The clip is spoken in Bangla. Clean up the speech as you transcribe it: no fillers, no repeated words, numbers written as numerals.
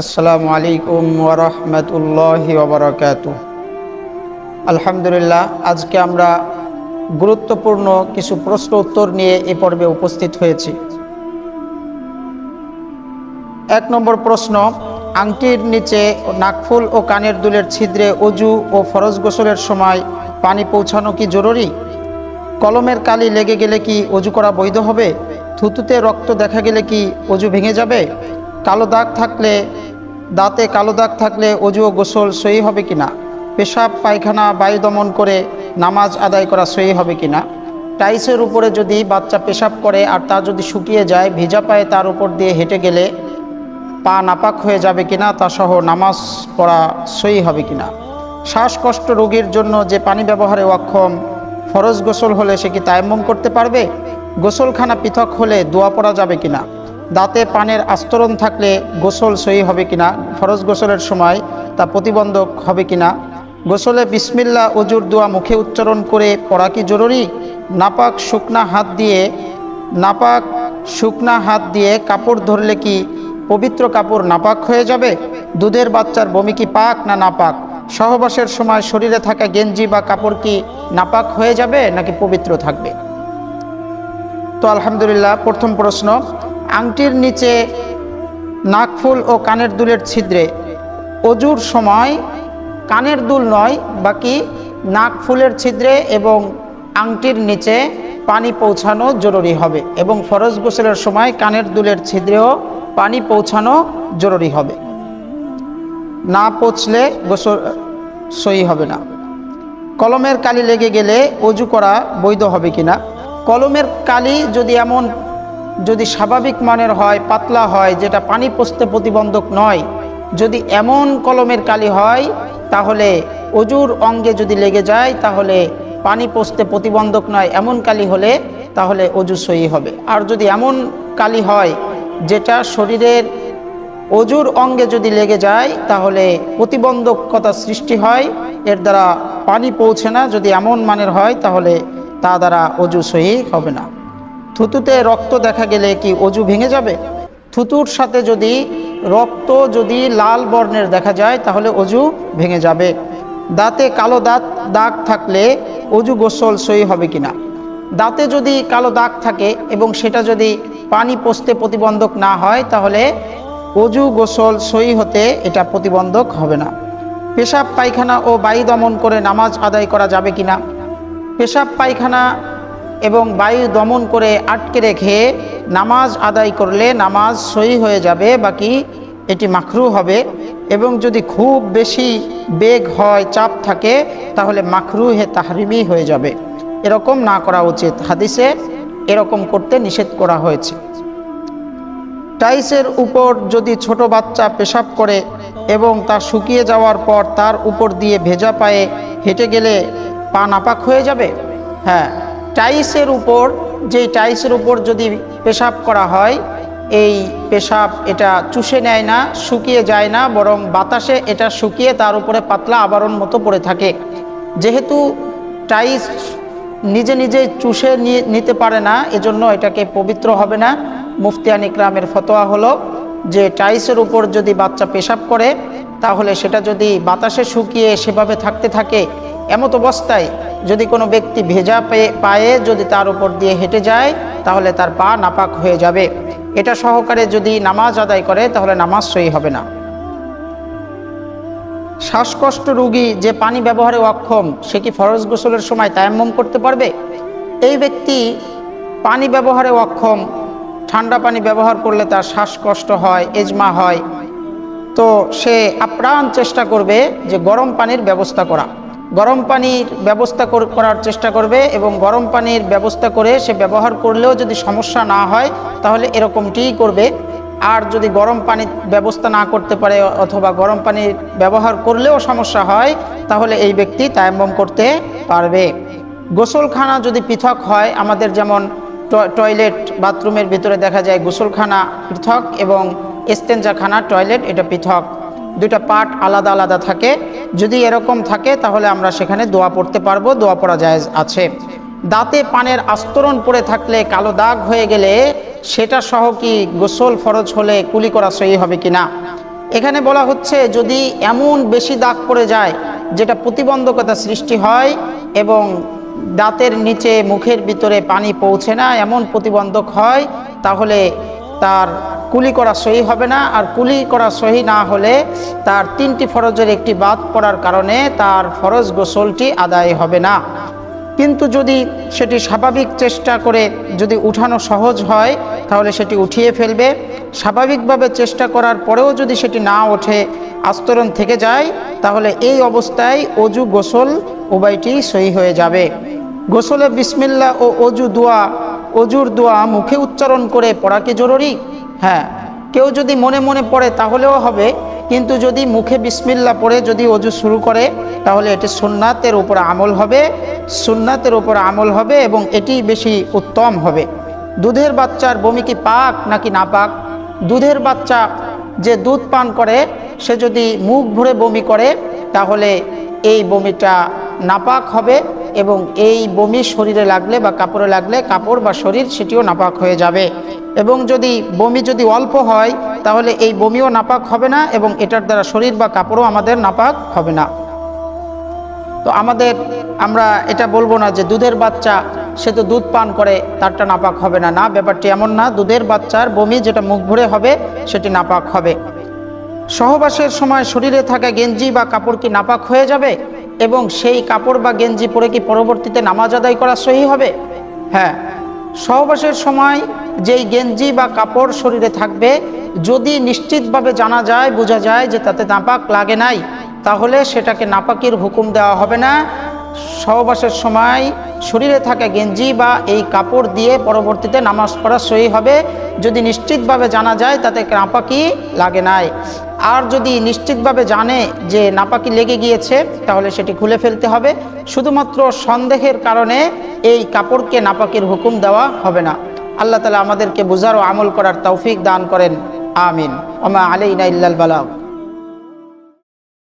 আসসালামু আলাইকুম ওয়া রাহমাতুল্লাহি ওয়া বারাকাতুহু। আলহামদুলিল্লাহ, আজকে আমরা গুরুত্বপূর্ণ কিছু প্রশ্ন উত্তর নিয়ে এই পর্বে উপস্থিত হয়েছি। ১ নম্বর প্রশ্ন, আংটির নিচে নাকফুল ও কানের দুলের ছিদ্রে ওযু ও ফরজ গোসলের সময় পানি পৌঁছানো কি জরুরি? কলমের কালি লেগে গেলে কি ওযু করা বৈধ হবে? থুতুতে রক্ত দেখা গেলে কি ওযু ভেঙে যাবে? দাঁতে কালো দাগ থাকলে ওযু ও গোসল সহি হবে কিনা? পেশাব পায়খানা বায়ু দমন করে নামাজ আদায় করা সহি হবে কিনা? টাইলসের উপরে যদি বাচ্চা পেশাব করে আর তা যদি শুকিয়ে যায়, ভেজা পায়ে তার উপর দিয়ে হেঁটে গেলে পা নাপাক হয়ে যাবে কিনা, তা সহ নামাজ পড়া সহি হবে কিনা? শ্বাসকষ্ট রোগীর জন্য যে পানি ব্যবহারে অক্ষম, ফরজ গোসল হলে সে কি তায়াম্মুম করতে পারবে? গোসলখানা পৃথক হলে দোয়া পড়া যাবে কিনা? দাঁতে পানের আস্তরণ থাকলে গোসল সহি হবে কিনা? ফরজ গোসলের সময় তা প্রতিবন্ধক হবে কিনা? গোসলে বিসমিল্লাহ ওযুর দোয়া মুখে উচ্চারণ করে পড়া কি জরুরি? নাপাক শুকনা হাত দিয়ে কাপড় ধরলে কি পবিত্র কাপড় নাপাক হয়ে যাবে? দুধের বাচ্চার বমি কি পাক না নাপাক? সহবাসের সময় শরীরে থাকা গেঞ্জি বা কাপড় কি নাপাক হয়ে যাবে নাকি পবিত্র থাকবে? তো আলহামদুলিল্লাহ, প্রথম প্রশ্ন, আংটির নিচে নাকফুল ও কানের দুলের ছিদ্রে ওযুর সময় কানের দুল নয়, বাকি নাকফুলের ছিদ্রে এবং আংটির নিচে পানি পৌঁছানো জরুরি হবে, এবং ফরজ গোসলের সময় কানের দুলের ছিদ্রেও পানি পৌঁছানো জরুরি হবে। না পৌঁছলে গোসল সহি হবে না। কলমের কালি লেগে গেলে ওযু করা বৈধ হবে কিনা? কলমের কালি যদি স্বাভাবিক মানের হয়, পাতলা হয়, যেটা পানি পৌঁছতে প্রতিবন্ধক নয়, যদি এমন কলমের কালি হয় তাহলে ওযুর অঙ্গে যদি লেগে যায় তাহলে পানি পৌঁছতে প্রতিবন্ধক নয়, এমন কালি হলে তাহলে ওযু সহি হবে। আর যদি এমন কালি হয় যেটা শরীরের ওযুর অঙ্গে যদি লেগে যায় তাহলে প্রতিবন্ধকতা সৃষ্টি হয়, এর দ্বারা পানি পৌঁছে না, যদি এমন মানের হয় তাহলে তা দ্বারা ওযু সহি হবে না। থুতুতে রক্ত দেখা গেলে কি ওযু ভেঙে যাবে? থুতুর সাথে যদি রক্ত লাল বর্ণের দেখা যায় তাহলে ওযু ভেঙে যাবে। দাঁতে কালো দাগ থাকলে ওযু গোসল সহি হবে কিনা? দাঁতে যদি কালো দাগ থাকে এবং সেটা যদি পানি পৌঁছতে প্রতিবন্ধক না হয় তাহলে ওযু গোসল সহি হতে এটা প্রতিবন্ধক হবে না। পেশাব পায়খানা ও বায়ু দমন করে নামাজ আদায় করা যাবে কিনা? পেশাব পায়খানা এবং বায়ু দমন করে আটকে রেখে নামাজ আদায় করলে নামাজ সহি হয়ে যাবে, বাকি এটি মাকরুহ হবে, এবং যদি খুব বেশি বেগ হয়, চাপ থাকে, তাহলে মাকরুহে তাহরিমি হয়ে যাবে। এরকম না করা উচিত, হাদিসে এরকম করতে নিষেধ করা হয়েছে। টাইলসের উপর যদি ছোট বাচ্চা পেশাব করে এবং তা শুকিয়ে যাওয়ার পর তার উপর দিয়ে ভেজা পায়ে হেঁটে গেলে পা নাপাক হয়ে যাবে? হ্যাঁ, টাইলসের উপর যদি পেশাব করা হয়, এই পেশাব এটা চুষে নেয় না, শুকিয়ে যায় না, বরং বাতাসে এটা শুকিয়ে তার উপরে পাতলা আবরণ মতো পড়ে থাকে। যেহেতু টাইলস নিজে নিজে চুষে নিতে পারে না, এজন্য এটাকে পবিত্র হবে না। মুফতিয়ান ইকরামের ফতোয়া হলো যে টাইলসের উপর যদি বাচ্চা পেশাব করে তাহলে সেটা যদি বাতাসে শুকিয়ে সেভাবে থাকতে থাকে, এমত অবস্থায় যদি কোনো ব্যক্তি ভেজা পায়ে যদি তার উপর দিয়ে হেঁটে যায় তাহলে তার পা নাপাক হয়ে যাবে। এটা সহকারে যদি নামাজ আদায় করে তাহলে নামাজ সহি হবে না। শ্বাসকষ্ট রোগী যে পানি ব্যবহারে অক্ষম, সে কি ফরজ গোসলের সময় তায়াম্মুম করতে পারবে? এই ব্যক্তি পানি ব্যবহারে অক্ষম, ঠান্ডা পানি ব্যবহার করলে তার শ্বাসকষ্ট হয়, এজমা হয়, তো সে আপ্রাণ চেষ্টা করবে যে গরম পানির ব্যবস্থা করার চেষ্টা করবে, এবং গরম পানির ব্যবস্থা করে সে ব্যবহার করলেও যদি সমস্যা না হয় তাহলে এরকমটিই করবে। আর যদি গরম পানির ব্যবস্থা না করতে পারে অথবা গরম পানির ব্যবহার করলেও সমস্যা হয় তাহলে এই ব্যক্তি তায়াম্মুম করতে পারবে। গোসলখানা যদি পৃথক হয়, আমাদের যেমন টয়লেট বাথরুমের ভিতরে দেখা যায় গোসলখানা পৃথক এবং ইস্তেঞ্জাখানা টয়লেট এটা পৃথক, দুইটা পার্ট আলাদা আলাদা থাকে। যদি এরকম থাকে তাহলে আমরা সেখানে দোয়া পড়তে পারবো, দোয়া পড়া জায়েজ আছে। দাঁতে পানের আস্তরণ পড়ে থাকলে, কালো দাগ হয়ে গেলে সেটা সহ কি গোসল ফরজ হলে কুলি করা সহি হবে কিনা? এখানে বলা হচ্ছে যদি এমন বেশি দাগ পড়ে যায় যেটা প্রতিবন্ধকতা সৃষ্টি হয় এবং দাঁতের নিচে মুখের ভিতরে পানি পৌঁছে না, এমন প্রতিবন্ধক হয়, তাহলে তার কুলি করা সহি হবে না। আর কুলি করা সহি না হলে তার 3টি ফরজের একটি বাদ পড়ার কারণে তার ফরজ গোসলটি আদায় হবে না। কিন্তু যদি সেটি স্বাভাবিক চেষ্টা করে যদি উঠানো সহজ হয় তাহলে সেটি উঠিয়ে ফেলবে। স্বাভাবিকভাবে চেষ্টা করার পরেও যদি সেটি না ওঠে, আস্তরণ থেকে যায়, তাহলে এই অবস্থায় অজু গোসল উভয়টি সহি হয়ে যাবে। গোসলে বিসমিল্লাহ ও অজুর দোয়া মুখে উচ্চারণ করে পড়া কি জরুরি? হ্যাঁ, কেউ যদি মনে মনে পড়ে তাহলেও হবে, কিন্তু যদি মুখে বিসমিল্লাহ পড়ে যদি অজু শুরু করে তাহলে এটি সুন্নাতের উপর আমল হবে এবং এটি বেশি উত্তম হবে। দুধের বাচ্চার বমি কি পাক নাকি নাপাক? দুধের বাচ্চা যে দুধ পান করে সে যদি মুখ ভরে বমি করে তাহলে এই বমিটা নাপাক হবে এবং এই বমি শরীরে লাগলে বা কাপড়ে লাগলে কাপড় বা শরীর সেটিও নাপাক হয়ে যাবে। এবং যদি বমি অল্প হয় তাহলে এই বমিও নাপাক হবে না এবং এটার দ্বারা শরীর বা কাপড়ও আমাদের নাপাক হবে না। তো আমরা এটা বলবো না যে দুধের বাচ্চা সে তো দুধ পান করে তারটা নাপাক হবে না, ব্যাপারটি এমন না। দুধের বাচ্চার বমি যেটা মুখ ভরে হবে সেটি নাপাক হবে। সহবাসের সময় শরীরে থাকা গেঞ্জি বা কাপড় কি নাপাক হয়ে যাবে এবং সেই কাপড় বা গেঞ্জি পরে কি পরবর্তীতে নামাজ আদায় করা সহি হবে? হ্যাঁ, সহবাসের সময় যেই গেঞ্জি বা কাপড় শরীরে থাকবে যদি নিশ্চিতভাবে জানা যায়, বোঝা যায় যে তাতে নাপাক লাগে নাই, তাহলে সেটাকে নাপাকির হুকুম দেওয়া হবে না। সহবাসের সময় শরীরে থাকা গেঞ্জি বা এই কাপড় দিয়ে পরবর্তীতে নামাজ পড়া সহি হবে যদি নিশ্চিতভাবে জানা যায় তাতে নাপাকি লাগে নাই। আর যদি নিশ্চিতভাবে জানে যে নাপাকি লেগে গিয়েছে তাহলে সেটি খুলে ফেলতে হবে। শুধুমাত্র সন্দেহের কারণে এই কাপড়কে নাপাকির হুকুম দেওয়া হবে না। আল্লাহ তাআলা আমাদেরকে বুঝার ও আমল করার তৌফিক দান করেন। আমিন। ওমা আলাইনা ইল্লাল বালাগ।